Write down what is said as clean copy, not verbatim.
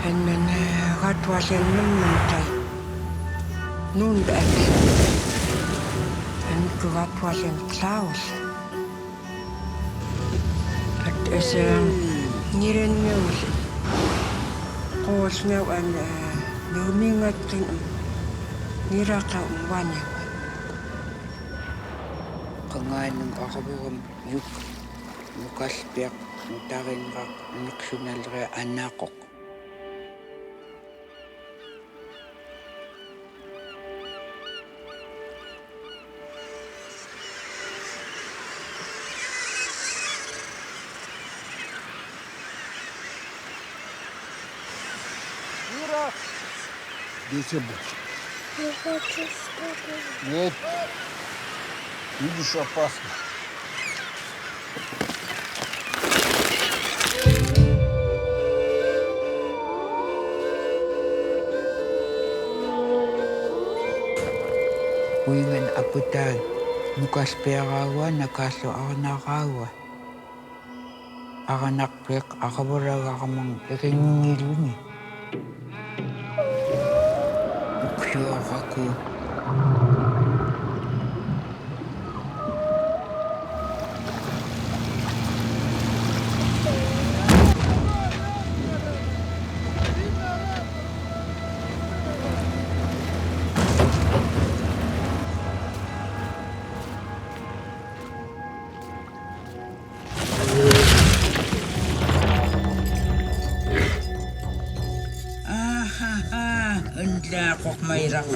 En gatwaselnumnumtai nundaat en gatwasen Klaus at nirenmeus qosmeu an lumingatin niraqa umwanya qangaanung aqavurum yuk nukalpiaq nutarinraq niqsunalria annaaqoq Дети больше. Не хочу с тобой. Нет. Видишь, опасно. uingan aputaan nukaspiaqaagua nakaallu arnaaqaagua aranarpiq aqavuragaaqamang iqinngiluni uqsuaqaku Entlaaqoq mairaq